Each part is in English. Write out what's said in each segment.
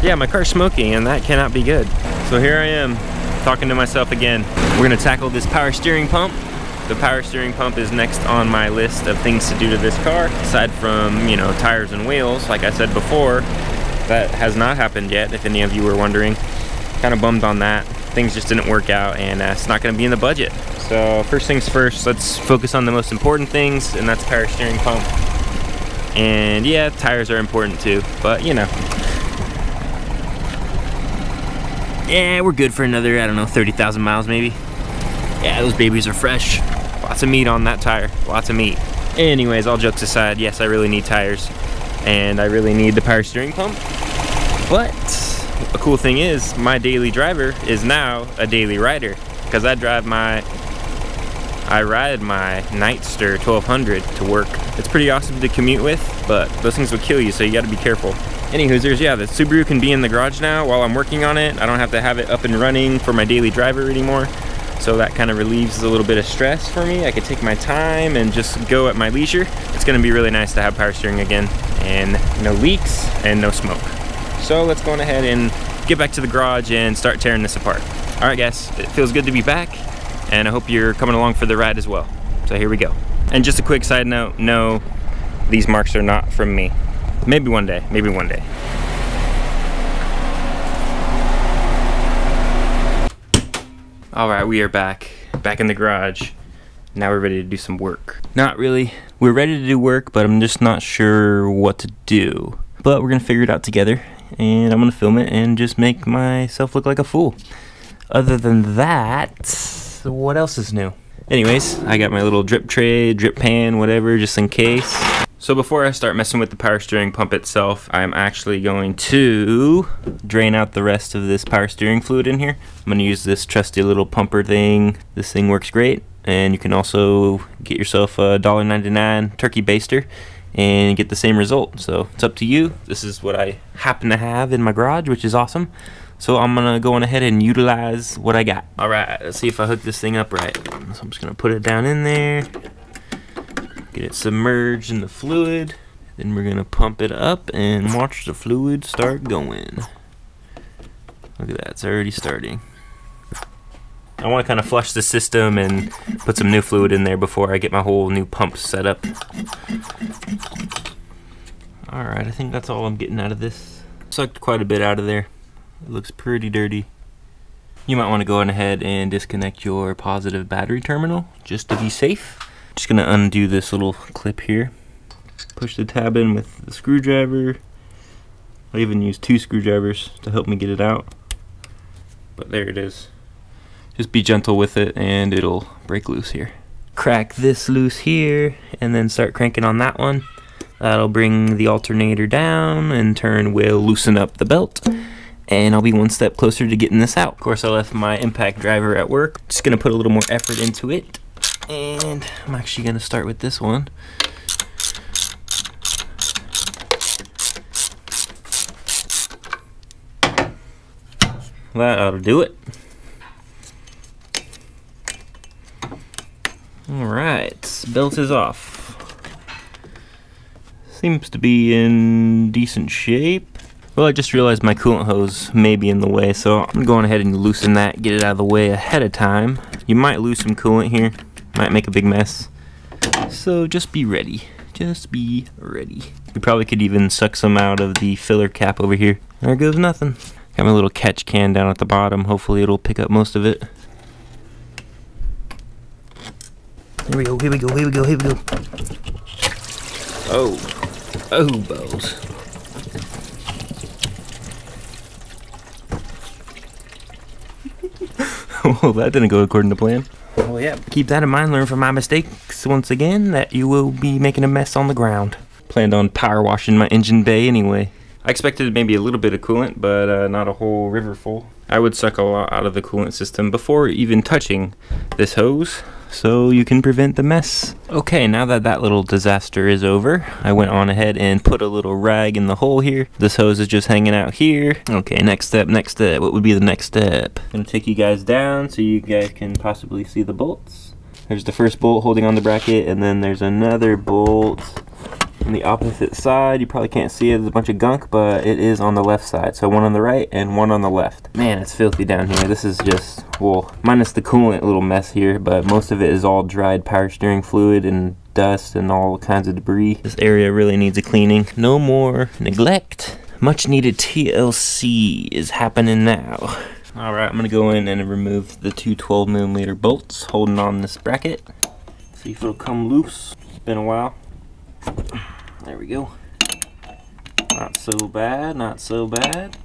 Yeah, my car's smoking and that cannot be good. So here I am, talking to myself again. We're gonna tackle this power steering pump. The power steering pump is next on my list of things to do to this car. Aside from, you know, tires and wheels, like I said before, that has not happened yet, if any of you were wondering. Kind of bummed on that. Things just didn't work out, and it's not gonna be in the budget. So first things first, let's focus on the most important things, and that's power steering pump. And yeah, tires are important too, but you know. Yeah, we're good for another, I don't know, 30,000 miles maybe. Yeah, those babies are fresh. Lots of meat on that tire, lots of meat. Anyways, all jokes aside, yes, I really need tires, and I really need the power steering pump. But a cool thing is, my daily driver is now a daily rider, because I ride my Nightster 1200 to work. It's pretty awesome to commute with, but those things will kill you, so you gotta be careful. Anywho's, yeah, the Subaru can be in the garage now while I'm working on it. I don't have to have it up and running for my daily driver anymore. So that kind of relieves a little bit of stress for me. I could take my time and just go at my leisure. It's gonna be really nice to have power steering again, and no leaks and no smoke. So let's go on ahead and get back to the garage and start tearing this apart. All right guys, it feels good to be back, and I hope you're coming along for the ride as well. So here we go. And just a quick side note, no, these marks are not from me. Maybe one day, maybe one day. All right, we are back in the garage. Now we're ready to do some work. Not really, we're ready to do work, but I'm just not sure what to do. But we're gonna figure it out together, and I'm gonna film it and just make myself look like a fool. Other than that, what else is new? Anyways, I got my little drip tray, drip pan, whatever, just in case. So before I start messing with the power steering pump itself, I'm actually going to drain out the rest of this power steering fluid in here. I'm going to use this trusty little pumper thing. This thing works great, and you can also get yourself a $1.99 turkey baster and get the same result. So it's up to you. This is what I happen to have in my garage, which is awesome. So I'm going to go on ahead and utilize what I got. All right, let's see if I hook this thing up right. So I'm just going to put it down in there. Get it submerged in the fluid, then we're gonna pump it up and watch the fluid start going. Look at that, it's already starting. I want to kind of flush the system and put some new fluid in there before I get my whole new pump set up. Alright, I think that's all I'm getting out of this. Sucked quite a bit out of there. It looks pretty dirty. You might want to go on ahead and disconnect your positive battery terminal just to be safe. Just gonna undo this little clip here. Push the tab in with the screwdriver. I even used 2 screwdrivers to help me get it out. But there it is. Just be gentle with it and it'll break loose here. Crack this loose here and then start cranking on that one. That'll bring the alternator down, in turn will loosen up the belt, and I'll be one step closer to getting this out. Of course, I left my impact driver at work. Just gonna put a little more effort into it. And I'm actually going to start with this one. That ought to do it. Alright, belt is off. Seems to be in decent shape. Well, I just realized my coolant hose may be in the way, so I'm going ahead and loosen that, get it out of the way ahead of time. You might lose some coolant here. Might make a big mess, so just be ready. Just be ready. We probably could even suck some out of the filler cap over here. There goes nothing. Got my little catch can down at the bottom. Hopefully it'll pick up most of it. Here we go, here we go, here we go, here we go. Oh, oh balls. Well, that didn't go according to plan. Well, yeah, keep that in mind, learn from my mistakes once again, that you will be making a mess on the ground. Planned on power washing my engine bay anyway. I expected maybe a little bit of coolant, but not a whole river full. I would suck a lot out of the coolant system before even touching this hose, so you can prevent the mess. Okay, now that that little disaster is over, I went on ahead and put a little rag in the hole here. This hose is just hanging out here. Okay, next step, next step. What would be the next step? I'm gonna take you guys down so you guys can possibly see the bolts. There's the first bolt holding on the bracket, and then there's another bolt On the opposite side, you probably can't see it, there's a bunch of gunk, but it is on the left side. So one on the right and one on the left. Man, it's filthy down here. This is just, well, minus the coolant little mess here, but most of it is all dried power steering fluid and dust and all kinds of debris. This area really needs a cleaning. No more neglect. Much needed TLC is happening now. Alright, I'm gonna go in and remove the two 12mm bolts holding on this bracket. See if it'll come loose. It's been a while. There we go. Not so bad, not so bad.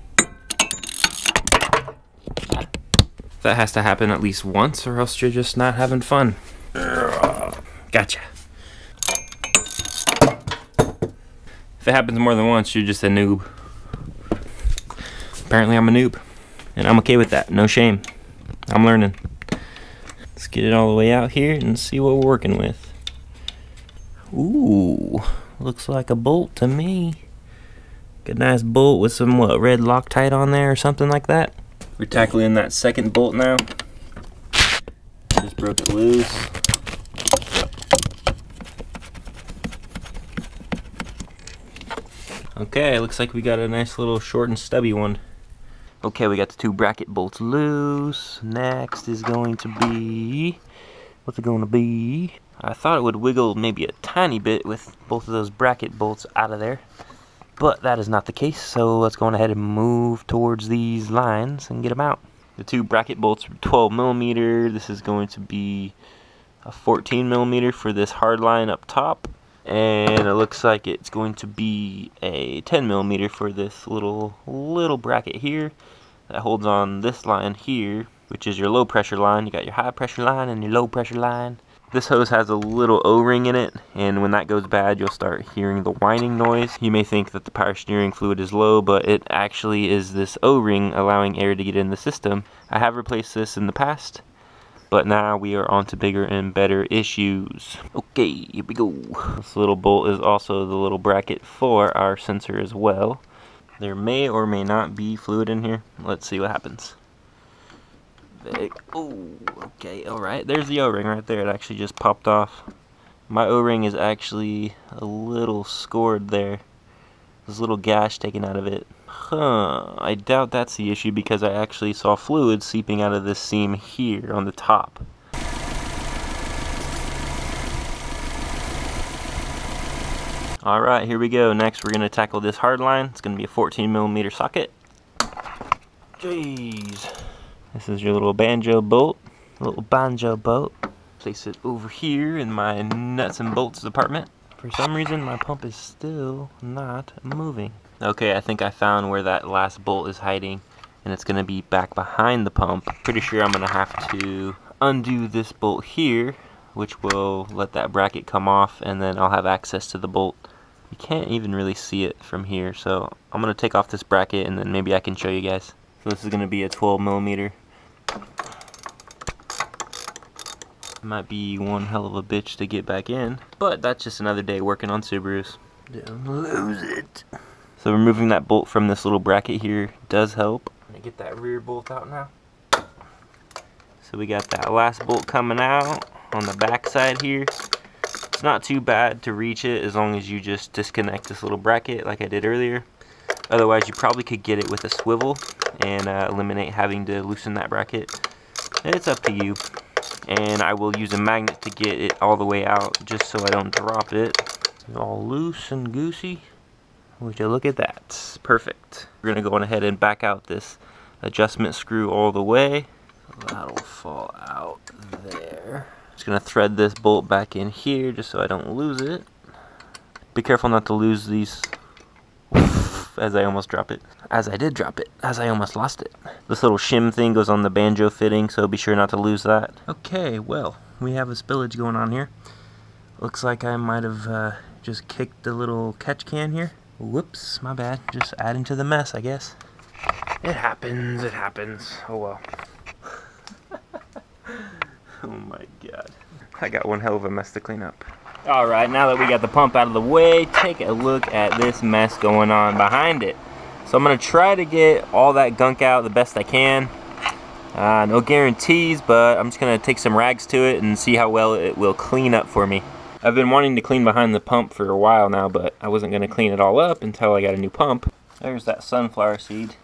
That has to happen at least once or else you're just not having fun. Gotcha. If it happens more than once, you're just a noob. Apparently I'm a noob. And I'm okay with that, no shame. I'm learning. Let's get it all the way out here and see what we're working with. Ooh, looks like a bolt to me. Good nice bolt with some, what, red Loctite on there or something like that. We're tackling that second bolt now. Just broke it loose. Okay, looks like we got a nice little short and stubby one. Okay, we got the two bracket bolts loose. Next is going to be, what's it going to be? I thought it would wiggle maybe a tiny bit with both of those bracket bolts out of there, but that is not the case, so let's go on ahead and move towards these lines and get them out. The two bracket bolts are 12mm. This is going to be a 14mm for this hard line up top, and it looks like it's going to be a 10mm for this little bracket here that holds on this line here, which is your low pressure line. You got your high pressure line and your low pressure line. This hose has a little O-ring in it, and when that goes bad, you'll start hearing the whining noise. You may think that the power steering fluid is low, but it actually is this O-ring allowing air to get in the system. I have replaced this in the past, but now we are on to bigger and better issues. Okay, here we go. This little bolt is also the little bracket for our sensor as well. There may or may not be fluid in here. Let's see what happens. Oh, okay, alright. There's the O-ring right there. It actually just popped off. My O-ring is actually a little scored there. There's a little gash taken out of it. Huh, I doubt that's the issue because I actually saw fluid seeping out of this seam here on the top. Alright, here we go. Next we're going to tackle this hard line. It's going to be a 14mm socket. Jeez. This is your little banjo bolt. Place it over here in my nuts and bolts department. For some reason my pump is still not moving. Okay, I think I found where that last bolt is hiding, and it's going to be back behind the pump. Pretty sure I'm going to have to undo this bolt here, which will let that bracket come off, and then I'll have access to the bolt. You can't even really see it from here, so I'm going to take off this bracket and then maybe I can show you guys. So this is going to be a 12mm. Might be one hell of a bitch to get back in, but that's just another day working on Subarus. Don't lose it. So removing that bolt from this little bracket here does help. I'm going to get that rear bolt out now. So we got that last bolt coming out on the back side here. It's not too bad to reach it as long as you just disconnect this little bracket like I did earlier. Otherwise you probably could get it with a swivel and eliminate having to loosen that bracket. It's up to you. And I will use a magnet to get it all the way out just so I don't drop it. It's all loose and goosey. Would you look at that? Perfect. We're going to go on ahead and back out this adjustment screw all the way. That'll fall out there. Just going to thread this bolt back in here just so I don't lose it. Be careful not to lose these. As I almost drop it. As I did drop it. As I almost lost it. This little shim thing goes on the banjo fitting, so be sure not to lose that. Okay, well, we have a spillage going on here. Looks like I might have just kicked the little catch can here. Whoops, my bad. Just adding to the mess, I guess. It happens, it happens. Oh well. Oh my god. I got one hell of a mess to clean up. Alright, now that we got the pump out of the way, take a look at this mess going on behind it. So I'm going to try to get all that gunk out the best I can. No guarantees, but I'm just going to take some rags to it and see how well it will clean up for me. I've been wanting to clean behind the pump for a while now, but I wasn't going to clean it all up until I got a new pump. There's that sunflower seed.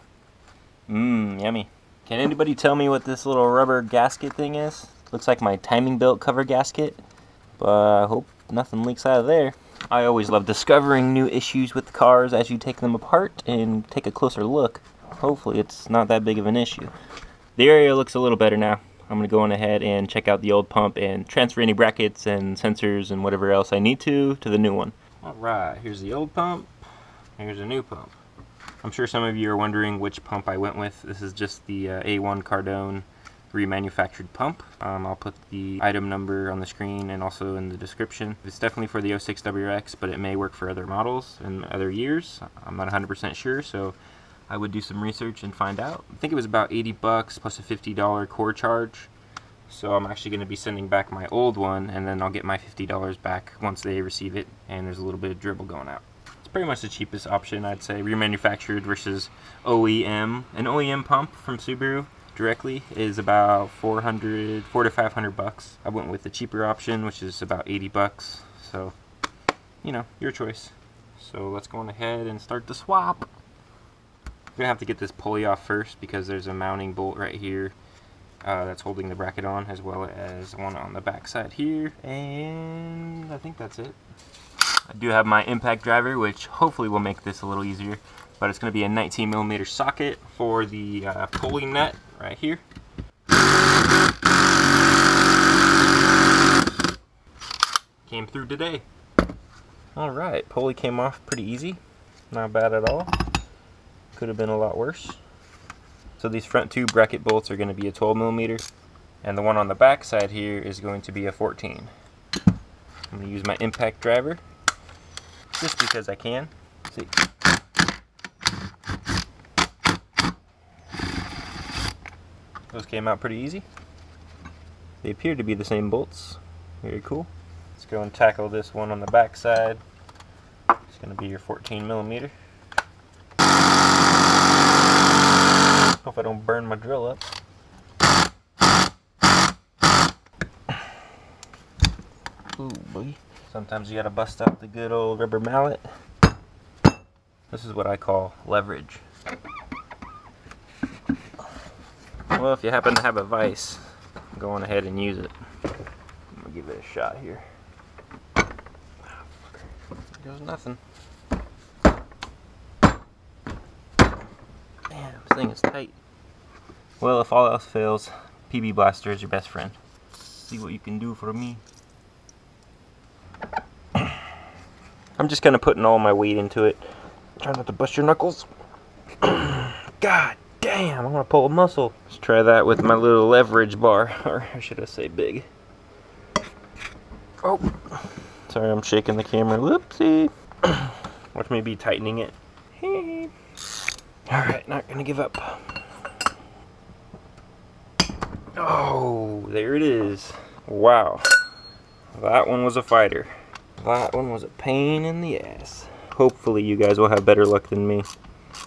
Mmm, yummy. Can anybody tell me what this little rubber gasket thing is? Looks like my timing belt cover gasket, but I hope nothing leaks out of there. I always love discovering new issues with cars as you take them apart and take a closer look. Hopefully it's not that big of an issue. The area looks a little better now. I'm going to go on ahead and check out the old pump and transfer any brackets and sensors and whatever else I need to the new one. Alright, here's the old pump. Here's a new pump. I'm sure some of you are wondering which pump I went with. This is just the A1 Cardone remanufactured pump. I'll put the item number on the screen and also in the description. It's definitely for the 06 WRX, but it may work for other models and other years. I'm not 100% sure, so I would do some research and find out. I think it was about 80 bucks plus a $50 core charge. So I'm actually going to be sending back my old one, and then I'll get my $50 back once they receive it, and there's a little bit of dribble going out. It's pretty much the cheapest option, I'd say, remanufactured versus OEM. An OEM pump from Subaru directly is about 400 to 500 bucks. I went with the cheaper option, which is about 80 bucks. So, you know, your choice. So let's go on ahead and start the swap. I'm gonna have to get this pulley off first because there's a mounting bolt right here that's holding the bracket on, as well as one on the back side here, and I think that's it. I do have my impact driver, which hopefully will make this a little easier, but it's going to be a 19mm socket for the pulley nut right here. Came through today. Alright, pulley came off pretty easy, not bad at all. Could have been a lot worse. So these front two bracket bolts are going to be a 12mm, and the one on the back side here is going to be a 14. I'm going to use my impact driver just because I can. Let's see. Those came out pretty easy. They appear to be the same bolts. Very cool. Let's go and tackle this one on the back side. It's going to be your 14mm. Hope I don't burn my drill up. Ooh, boy. Sometimes you gotta bust out the good old rubber mallet. This is what I call leverage. Well, if you happen to have a vise, go on ahead and use it. I'm gonna give it a shot here. There's nothing. This thing is tight. Well, if all else fails, PB Blaster is your best friend. See what you can do for me. I'm just kind of putting all my weight into it. Try not to bust your knuckles. God damn, I'm gonna pull a muscle. Let's try that with my little leverage bar, or should I say big. Oh, sorry, I'm shaking the camera. Whoopsie. Watch me be tightening it. Alright, not gonna give up. Oh, there it is. Wow. That one was a fighter. That one was a pain in the ass. Hopefully you guys will have better luck than me.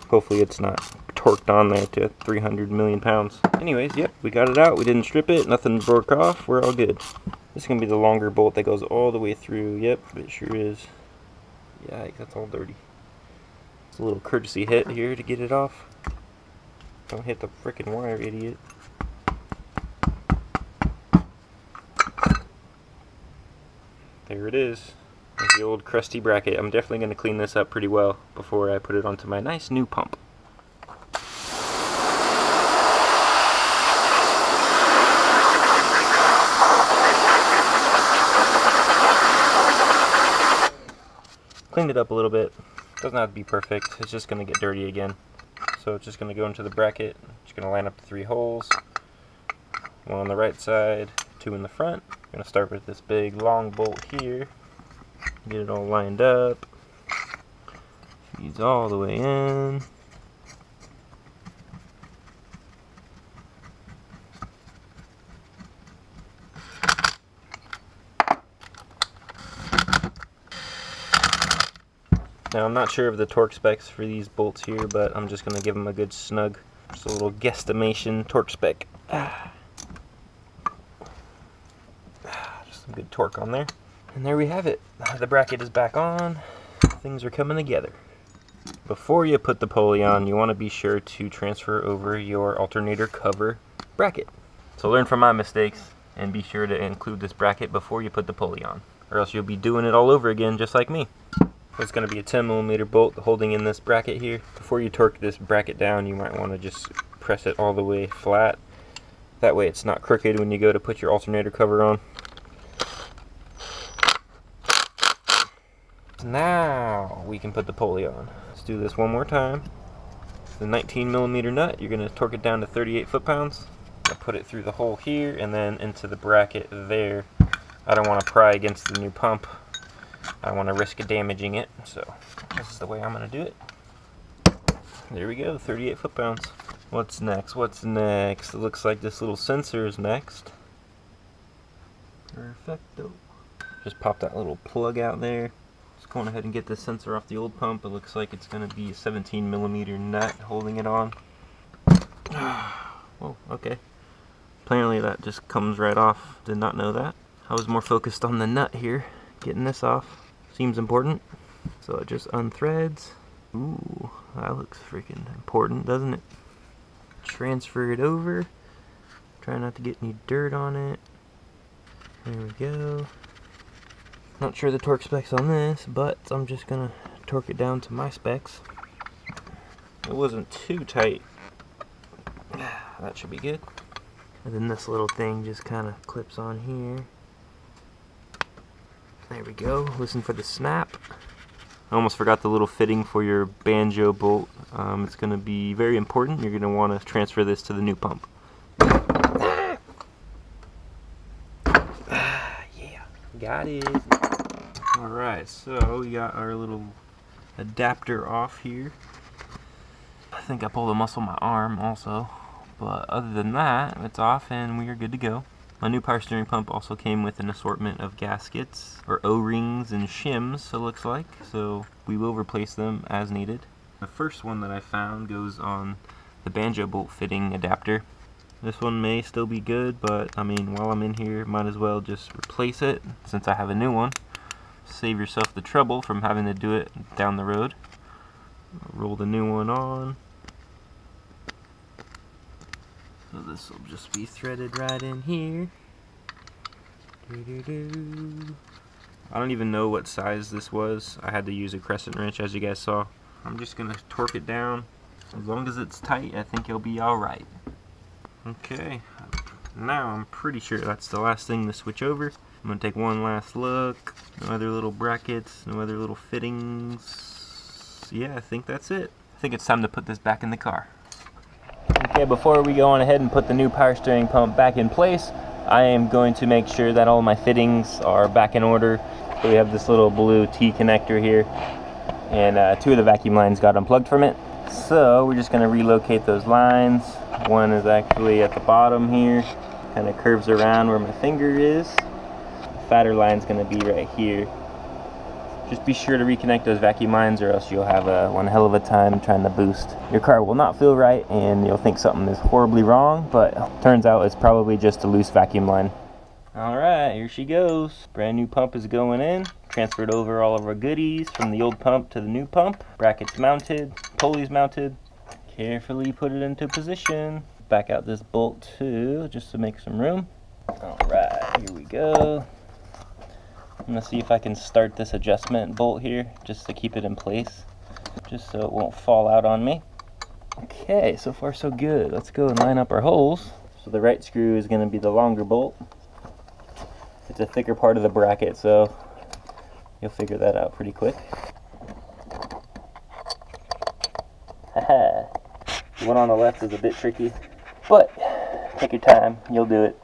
Hopefully it's not torqued on there to 300 million pounds. Anyways, yep, we got it out. We didn't strip it. Nothing broke off. We're all good. This is gonna be the longer bolt that goes all the way through. Yep, it sure is. Yikes, that's all dirty. A little courtesy hit here to get it off. Don't hit the frickin' wire, idiot. There it is. There's the old crusty bracket. I'm definitely going to clean this up pretty well before I put it onto my nice new pump. Cleaned it up a little bit. Doesn't have to be perfect, it's just going to get dirty again. So it's just going to go into the bracket. Just going to line up the 3 holes. One on the right side, 2 in the front. I'm going to start with this big long bolt here. Get it all lined up. These all the way in. Now I'm not sure of the torque specs for these bolts here, but I'm just going to give them a good snug. Just a little guesstimation torque spec. Just some good torque on there. And there we have it. The bracket is back on. Things are coming together. Before you put the pulley on, you want to be sure to transfer over your alternator cover bracket. So learn from my mistakes and be sure to include this bracket before you put the pulley on, or else you'll be doing it all over again just like me. So it's going to be a 10mm bolt holding in this bracket here. Before you torque this bracket down, you might want to just press it all the way flat. That way it's not crooked when you go to put your alternator cover on. Now we can put the pulley on. Let's do this one more time. The 19mm nut, you're going to torque it down to 38 foot-pounds. Put it through the hole here and then into the bracket there. I don't want to pry against the new pump. I don't want to risk damaging it, so this is the way I'm going to do it. There we go, 38 foot-pounds. What's next? What's next? It looks like this little sensor is next. Perfecto. Just pop that little plug out there. Just going ahead and get this sensor off the old pump. It looks like it's going to be a 17mm nut holding it on. Oh, okay. Apparently that just comes right off. Did not know that. I was more focused on the nut here. Getting this off seems important. So it just unthreads. Ooh, that looks freaking important, doesn't it? Transfer it over. Try not to get any dirt on it. There we go. Not sure the torque specs on this, but I'm just gonna torque it down to my specs. It wasn't too tight. That should be good. And then this little thing just kind of clips on here. There we go. Listen for the snap. I almost forgot the little fitting for your banjo bolt. It's going to be very important. You're going to want to transfer this to the new pump. Yeah, got it. Alright, so we got our little adapter off here. I think I pulled a muscle in my arm also. But other than that, it's off and we are good to go. My new power steering pump also came with an assortment of gaskets, or O-rings and shims, it looks like, so we will replace them as needed. The first one that I found goes on the banjo bolt fitting adapter. This one may still be good, but I mean, while I'm in here, might as well just replace it since I have a new one. Save yourself the trouble from having to do it down the road. Roll the new one on. So this will just be threaded right in here. I don't even know what size this was. I had to use a crescent wrench, as you guys saw. I'm just going to torque it down. As long as it's tight, I think it'll be alright. Okay, now I'm pretty sure that's the last thing to switch over. I'm going to take one last look. No other little brackets, no other little fittings. Yeah, I think that's it. I think it's time to put this back in the car. Okay, before we go on ahead and put the new power steering pump back in place, I am going to make sure that all my fittings are back in order. So we have this little blue T connector here, and two of the vacuum lines got unplugged from it. So we're just going to relocate those lines. One is actually at the bottom here, kind of curves around where my finger is. The fatter line's going to be right here. Just be sure to reconnect those vacuum lines or else you'll have one hell of a time trying to boost. Your car will not feel right and you'll think something is horribly wrong, but turns out it's probably just a loose vacuum line. Alright, here she goes. Brand new pump is going in. Transferred over all of our goodies from the old pump to the new pump. Brackets mounted, pulleys mounted. Carefully put it into position. Back out this bolt too, just to make some room. Alright, here we go. I'm going to see if I can start this adjustment bolt here just to keep it in place, just so it won't fall out on me. Okay, so far so good. Let's go and line up our holes. So the right screw is going to be the longer bolt. It's a thicker part of the bracket, so you'll figure that out pretty quick. Haha, the one on the left is a bit tricky, but take your time, you'll do it.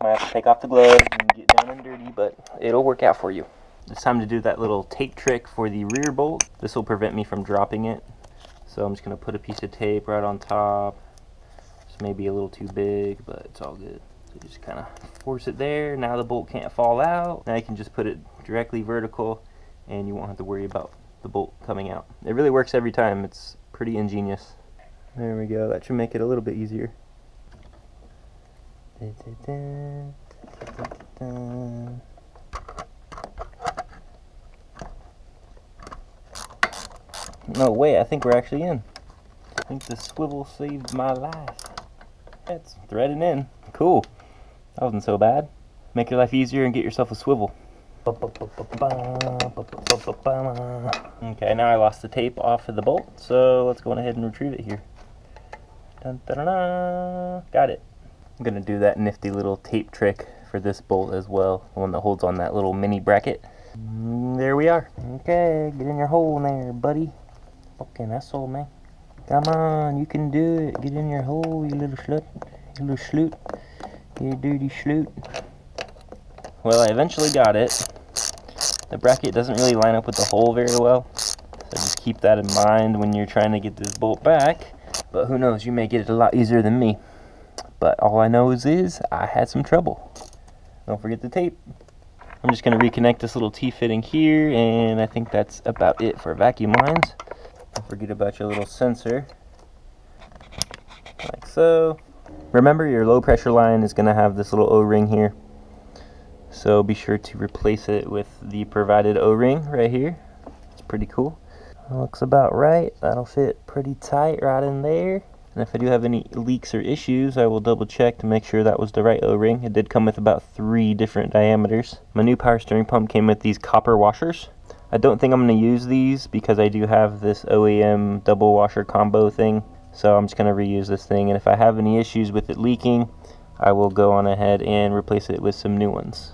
Might have to take off the gloves and get down and dirty, but it'll work out for you. It's time to do that little tape trick for the rear bolt. This will prevent me from dropping it. So I'm just going to put a piece of tape right on top. This may be a little too big, but it's all good. So just kind of force it there. Now the bolt can't fall out. Now you can just put it directly vertical and you won't have to worry about the bolt coming out. It really works every time. It's pretty ingenious. There we go. That should make it a little bit easier. No, wait, I think we're actually in. I think the swivel saved my life. It's threading in. Cool. That wasn't so bad. Make your life easier and get yourself a swivel. Okay, now I lost the tape off of the bolt, so let's go ahead and retrieve it here. Dun, dun, dun, dun. Got it. I'm gonna do that nifty little tape trick for this bolt as well, the one that holds on that little mini bracket. There we are. Okay, get in your hole in there, buddy. Fucking asshole, man. Come on, you can do it. Get in your hole, you little slut. You little schloot. You dirty schloot. Well, I eventually got it. The bracket doesn't really line up with the hole very well, so just keep that in mind when you're trying to get this bolt back. But who knows, you may get it a lot easier than me. But all I know is I had some trouble. Don't forget the tape. I'm just going to reconnect this little T-fitting here, and I think that's about it for vacuum lines. Don't forget about your little sensor, like so. Remember, your low pressure line is going to have this little O-ring here, so be sure to replace it with the provided O-ring right here. It's pretty cool. Looks about right. That'll fit pretty tight right in there. And if I do have any leaks or issues, I will double check to make sure that was the right O-ring. It did come with about 3 different diameters. My new power steering pump came with these copper washers. I don't think I'm going to use these because I do have this OEM double washer combo thing. So I'm just going to reuse this thing. And if I have any issues with it leaking, I will go on ahead and replace it with some new ones.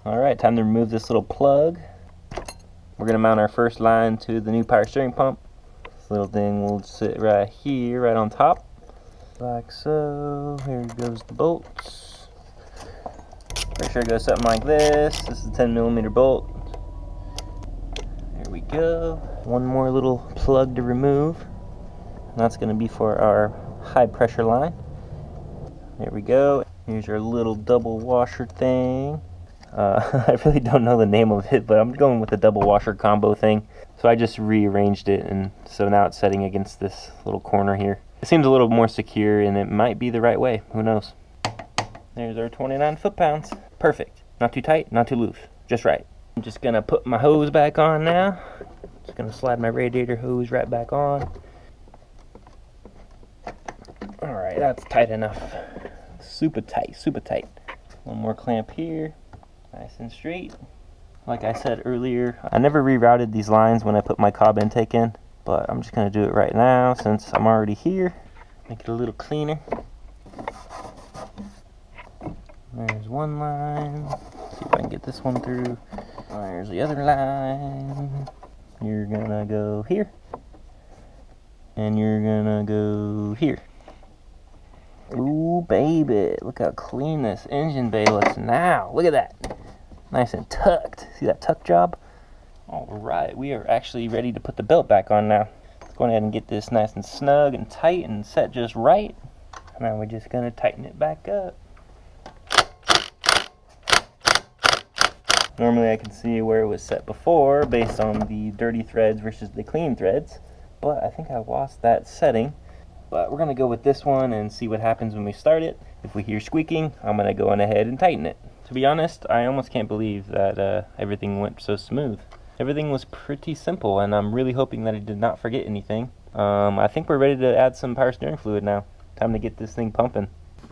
Alright, time to remove this little plug. We're going to mount our first line to the new power steering pump. This little thing will sit right here, right on top, like so. Here goes the bolts. Make sure it goes something like this. This is a 10mm bolt. There we go. One more little plug to remove. And that's going to be for our high pressure line. There we go. Here's our little double washer thing. I really don't know the name of it, but I'm going with the double washer combo thing. So I just rearranged it, and so now it's setting against this little corner here. It seems a little more secure, and it might be the right way. Who knows? There's our 29 foot-pounds. Perfect. Not too tight, not too loose. Just right. I'm just going to put my hose back on now. Just going to slide my radiator hose right back on. Alright, that's tight enough. Super tight, super tight. One more clamp here. Nice and straight. Like I said earlier, I never rerouted these lines when I put my cob intake in, but I'm just going to do it right now since I'm already here. Make it a little cleaner. There's one line. See if I can get this one through. There's the other line. You're going to go here. And you're going to go here. Ooh, baby. Look how clean this engine bay looks now. Look at that. Nice and tucked. See that tuck job? Alright, we are actually ready to put the belt back on now. Let's go ahead and get this nice and snug and tight and set just right. Now we're just going to tighten it back up. Normally I can see where it was set before based on the dirty threads versus the clean threads, but I think I lost that setting. But we're going to go with this one and see what happens when we start it. If we hear squeaking, I'm going to go on ahead and tighten it. To be honest, I almost can't believe that everything went so smooth. Everything was pretty simple, and I'm really hoping that I did not forget anything. I think we're ready to add some power steering fluid now. Time to get this thing pumping.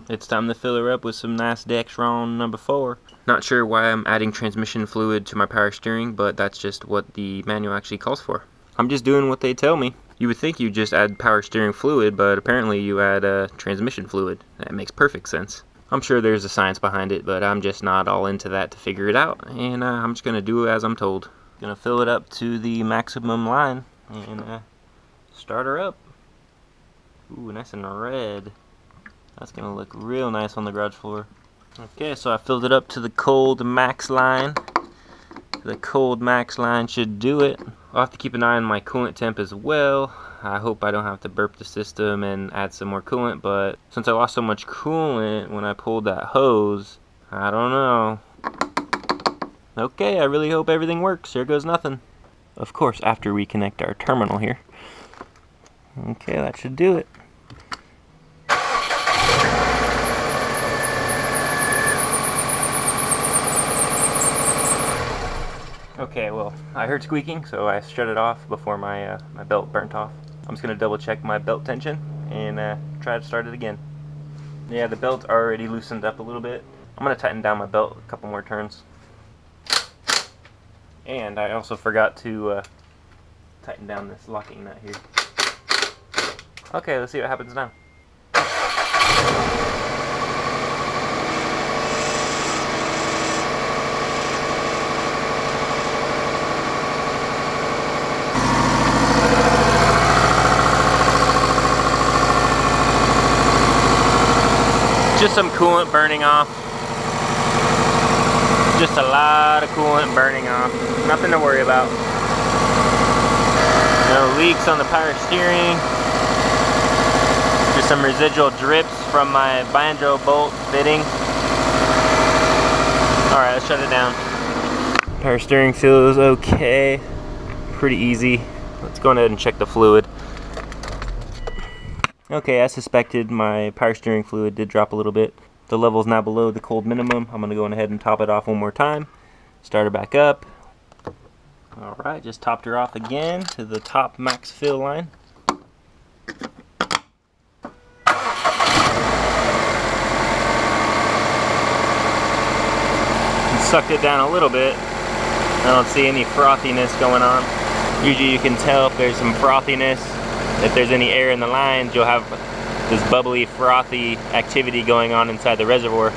It's time to fill her up with some nice Dexron number 4. Not sure why I'm adding transmission fluid to my power steering, but that's just what the manual actually calls for. I'm just doing what they tell me. You would think you just add power steering fluid, but apparently you add transmission fluid. That makes perfect sense. I'm sure there's a science behind it, but I'm just not all into that to figure it out, and I'm just going to do as I'm told. Going to fill it up to the maximum line and start her up. Ooh, nice and red. That's going to look real nice on the garage floor. Okay, so I filled it up to the cold max line. The cold max line should do it. I'll have to keep an eye on my coolant temp as well. I hope I don't have to burp the system and add some more coolant, but since I lost so much coolant when I pulled that hose, I don't know. Okay, I really hope everything works. Here goes nothing. Of course, after we connect our terminal here. Okay, that should do it. Okay, well, I heard squeaking, so I shut it off before my my belt burnt off. I'm just gonna double check my belt tension and try to start it again. Yeah, the belt's already loosened up a little bit. I'm gonna tighten down my belt a couple more turns. And I also forgot to tighten down this locking nut here. Okay, let's see what happens now. Just some coolant burning off. Just a lot of coolant burning off. Nothing to worry about. No leaks on the power steering. Just some residual drips from my banjo bolt fitting. Alright, let's shut it down. Power steering feels okay. Pretty easy. Let's go ahead and check the fluid. Okay, as suspected, my power steering fluid did drop a little bit. The level is now below the cold minimum. I'm going to go ahead and top it off one more time. Start her back up. Alright, just topped her off again to the top max fill line. And sucked it down a little bit. I don't see any frothiness going on. Usually you can tell if there's some frothiness. If there's any air in the lines, you'll have this bubbly, frothy activity going on inside the reservoir.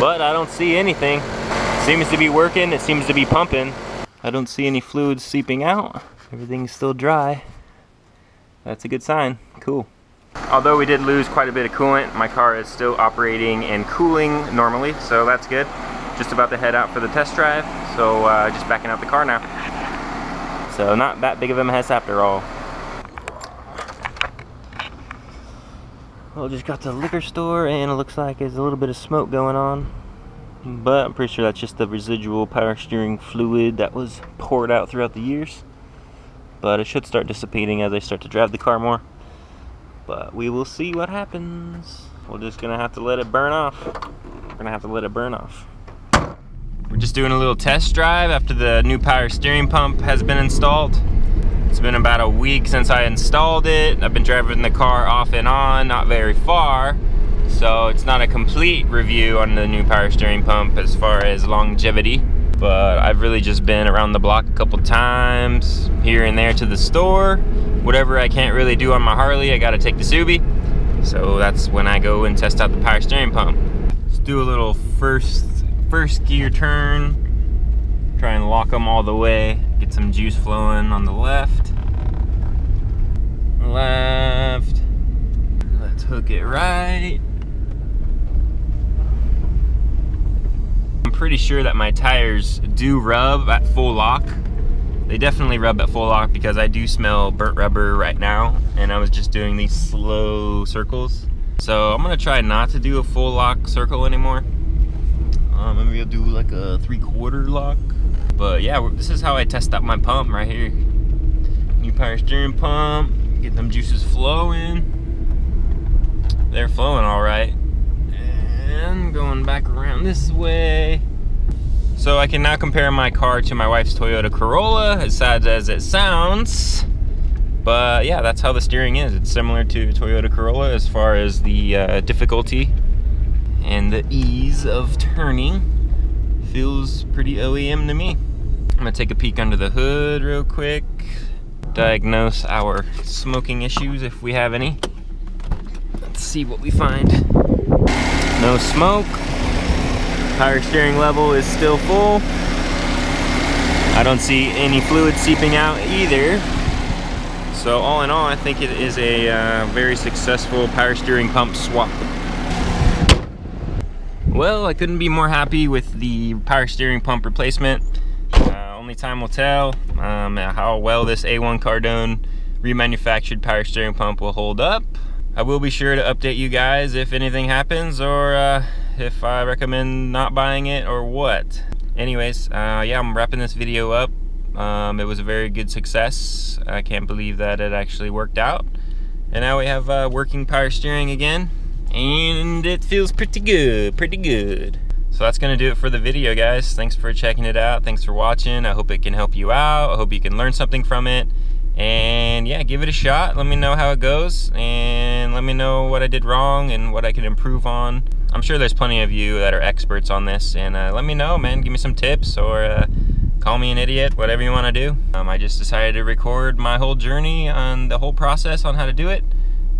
But I don't see anything. It seems to be working, it seems to be pumping. I don't see any fluid seeping out. Everything's still dry. That's a good sign. Cool. Although we did lose quite a bit of coolant, my car is still operating and cooling normally, so that's good. Just about to head out for the test drive, so just backing out the car now. So not that big of a mess after all. Well, just got to the liquor store and it looks like there's a little bit of smoke going on. But I'm pretty sure that's just the residual power steering fluid that was poured out throughout the years. But it should start dissipating as I start to drive the car more. But we will see what happens. We're just gonna have to let it burn off. We're gonna have to let it burn off. We're just doing a little test drive after the new power steering pump has been installed. It's been about a week since I installed it. I've been driving the car off and on, not very far. So it's not a complete review on the new power steering pump as far as longevity. But I've really just been around the block a couple times, here and there to the store. Whatever I can't really do on my Harley, I gotta take the Subi. So that's when I go and test out the power steering pump. Let's do a little first gear turn. Try and lock them all the way. Get some juice flowing on the left. Let's hook it right. I'm pretty sure that my tires do rub at full lock. They definitely rub at full lock because I do smell burnt rubber right now, and I was just doing these slow circles. So I'm gonna try not to do a full lock circle anymore. Maybe I'll do like a 3/4 lock. But yeah, this is how I test out my pump right here. New power steering pump, get them juices flowing. They're flowing all right. And going back around this way. So I can now compare my car to my wife's Toyota Corolla, as sad as it sounds. But yeah, that's how the steering is. It's similar to Toyota Corolla as far as the difficulty and the ease of turning. Feels pretty OEM to me. I'm gonna take a peek under the hood real quick. Diagnose our smoking issues if we have any. Let's see what we find. No smoke. Power steering level is still full. I don't see any fluid seeping out either. So all in all, I think it is a very successful power steering pump swap. Well, I couldn't be more happy with the power steering pump replacement. Only time will tell how well this A1 Cardone remanufactured power steering pump will hold up. I will be sure to update you guys if anything happens, or if I recommend not buying it or what. Anyways, yeah, I'm wrapping this video up. It was a very good success. I can't believe that it actually worked out. And now we have working power steering again. And it feels pretty good, So So that's gonna do it for the video, guys. Thanks for checking it out. Thanks for watching. I hope it can help you out. I hope you can learn something from it. And yeah, give it a shot. Let me know how it goes, and let me know what I did wrong and what I can improve on. I'm sure there's plenty of you that are experts on this, and let me know, man. Give me some tips, or call me an idiot, whatever you want to do. I just decided to record my whole journey on the whole process on how to do it.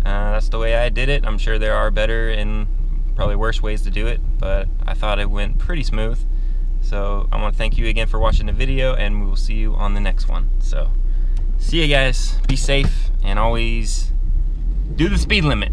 That's the way I did it. I'm sure there are better and probably worse ways to do it, but I thought it went pretty smooth. So I want to thank you again for watching the video, and we will see you on the next one. So see you guys, be safe, and always do the speed limit.